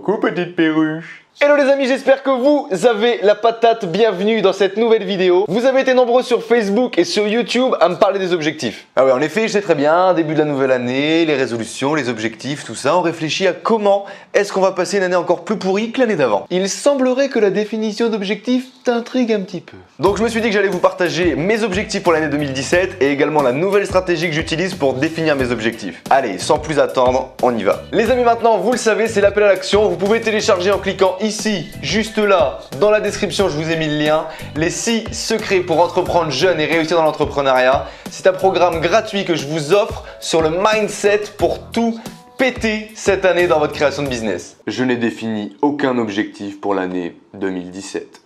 Coucou petite perruche. Hello les amis, j'espère que vous avez la patate. Bienvenue dans cette nouvelle vidéo. Vous avez été nombreux sur Facebook et sur YouTube à me parler des objectifs. Ah ouais, en effet, je sais très bien, début de la nouvelle année, les résolutions, les objectifs, tout ça, on réfléchit à comment est-ce qu'on va passer une année encore plus pourrie que l'année d'avant. Il semblerait que la définition d'objectif t'intrigue un petit peu. Donc je me suis dit que j'allais vous partager mes objectifs pour l'année 2017 et également la nouvelle stratégie que j'utilise pour définir mes objectifs. Allez, sans plus attendre, on y va. Les amis, maintenant, vous le savez, c'est l'appel à l'action. Vous pouvez télécharger en cliquant ici, juste là, dans la description, je vous ai mis le lien. Les 6 secrets pour entreprendre jeune et réussir dans l'entrepreneuriat. C'est un programme gratuit que je vous offre sur le mindset pour tout péter cette année dans votre création de business. Je n'ai défini aucun objectif pour l'année 2017.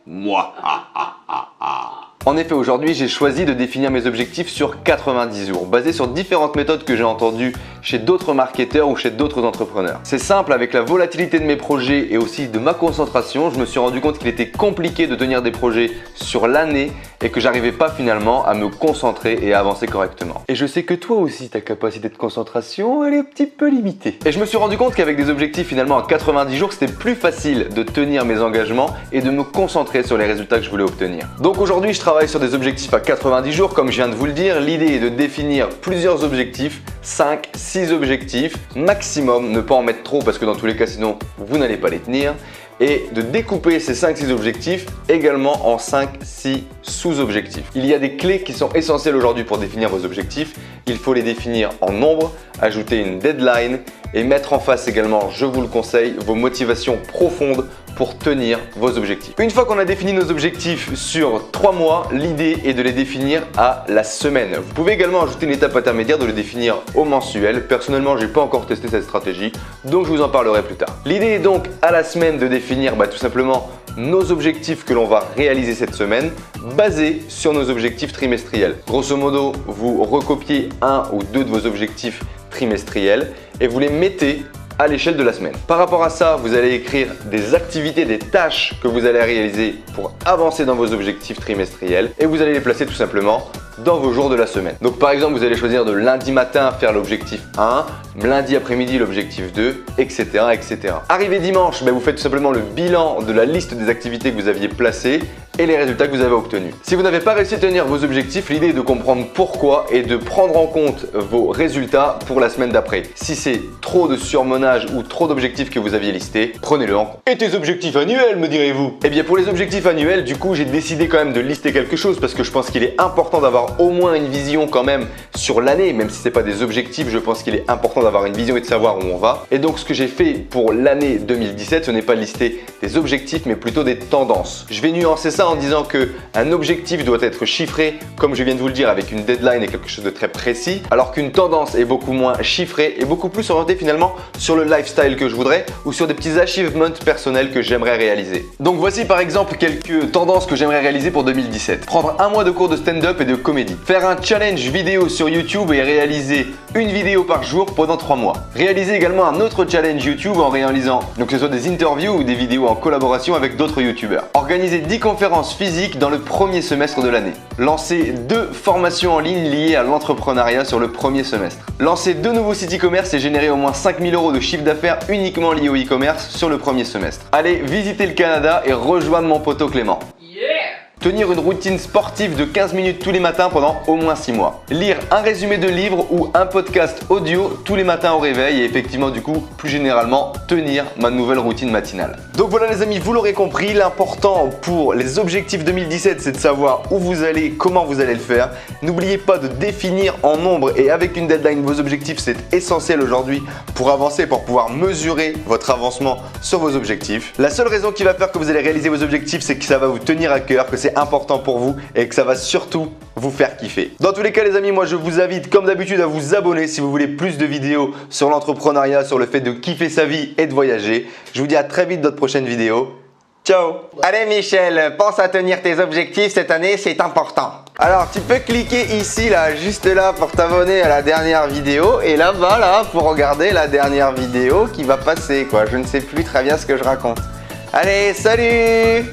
Moi. En effet, aujourd'hui, j'ai choisi de définir mes objectifs sur 90 jours, basés sur différentes méthodes que j'ai entendues chez d'autres marketeurs ou chez d'autres entrepreneurs. C'est simple, avec la volatilité de mes projets et aussi de ma concentration, je me suis rendu compte qu'il était compliqué de tenir des projets sur l'année et que j'arrivais pas finalement à me concentrer et à avancer correctement. Et je sais que toi aussi, ta capacité de concentration, elle est un petit peu limitée. Et je me suis rendu compte qu'avec des objectifs finalement à 90 jours, c'était plus facile de tenir mes engagements et de me concentrer sur les résultats que je voulais obtenir. Donc aujourd'hui, je travaille sur des objectifs à 90 jours, comme je viens de vous le dire. L'idée est de définir plusieurs objectifs, 5, 6 objectifs maximum, ne pas en mettre trop parce que dans tous les cas sinon vous n'allez pas les tenir. Et de découper ces 5-6 objectifs également en 5-6 sous-objectifs. Il y a des clés qui sont essentielles aujourd'hui pour définir vos objectifs. Il faut les définir en nombre, ajouter une deadline et mettre en face également, je vous le conseille, vos motivations profondes pour tenir vos objectifs. Une fois qu'on a défini nos objectifs sur 3 mois, l'idée est de les définir à la semaine. Vous pouvez également ajouter une étape intermédiaire de les définir au mensuel. Personnellement, je n'ai pas encore testé cette stratégie, donc je vous en parlerai plus tard. L'idée est donc à la semaine de définir tout simplement nos objectifs que l'on va réaliser cette semaine basés sur nos objectifs trimestriels. Grosso modo, vous recopiez un ou deux de vos objectifs trimestriels et vous les mettez à l'échelle de la semaine. Par rapport à ça, vous allez écrire des activités, des tâches que vous allez réaliser pour avancer dans vos objectifs trimestriels et vous allez les placer tout simplement dans vos jours de la semaine. Donc par exemple, vous allez choisir de lundi matin faire l'objectif 1, lundi après-midi l'objectif 2, etc. etc. Arrivé dimanche, vous faites tout simplement le bilan de la liste des activités que vous aviez placées et les résultats que vous avez obtenus. Si vous n'avez pas réussi à tenir vos objectifs, l'idée est de comprendre pourquoi et de prendre en compte vos résultats pour la semaine d'après. Si c'est trop de surmenage ou trop d'objectifs que vous aviez listés, prenez-le en compte. Et tes objectifs annuels, me direz-vous? Eh bien pour les objectifs annuels, du coup, j'ai décidé quand même de lister quelque chose parce que je pense qu'il est important d'avoir au moins une vision quand même sur l'année, même si ce n'est pas des objectifs, je pense qu'il est important d'avoir une vision et de savoir où on va. Et donc ce que j'ai fait pour l'année 2017, ce n'est pas lister des objectifs mais plutôt des tendances. Je vais nuancer ça en disant qu'un objectif doit être chiffré, comme je viens de vous le dire, avec une deadline et quelque chose de très précis, alors qu'une tendance est beaucoup moins chiffrée et beaucoup plus orientée finalement sur le lifestyle que je voudrais ou sur des petits achievements personnels que j'aimerais réaliser. Donc voici par exemple quelques tendances que j'aimerais réaliser pour 2017. Prendre un mois de cours de stand-up et de comédie. Faire un challenge vidéo sur YouTube et réaliser une vidéo par jour pendant 3 mois. Réaliser également un autre challenge YouTube en réalisant que ce soit des interviews ou des vidéos en collaboration avec d'autres YouTubeurs. Organiser 10 conférences physiques dans le premier semestre de l'année. Lancer 2 formations en ligne liées à l'entrepreneuriat sur le premier semestre. Lancer 2 nouveaux sites e-commerce et générer au moins 5 000 € de chiffre d'affaires uniquement liés au e-commerce sur le premier semestre. Allez visiter le Canada et rejoindre mon poteau Clément. Tenir une routine sportive de 15 minutes tous les matins pendant au moins 6 mois. Lire un résumé de livre ou un podcast audio tous les matins au réveil et effectivement du coup plus généralement tenir ma nouvelle routine matinale. Donc voilà les amis, vous l'aurez compris, l'important pour les objectifs 2017 c'est de savoir où vous allez, comment vous allez le faire. N'oubliez pas de définir en nombre et avec une deadline vos objectifs, c'est essentiel aujourd'hui pour avancer, pour pouvoir mesurer votre avancement sur vos objectifs. La seule raison qui va faire que vous allez réaliser vos objectifs, c'est que ça va vous tenir à cœur, que c'est important pour vous et que ça va surtout vous faire kiffer. Dans tous les cas les amis, moi je vous invite comme d'habitude à vous abonner si vous voulez plus de vidéos sur l'entrepreneuriat, sur le fait de kiffer sa vie et de voyager. Je vous dis à très vite dans de prochaines vidéos. Ciao! Allez Michel, pense à tenir tes objectifs cette année, c'est important. Alors tu peux cliquer ici là, juste là pour t'abonner à la dernière vidéo et là-bas là pour regarder la dernière vidéo qui va passer quoi. Je ne sais plus très bien ce que je raconte. Allez, salut!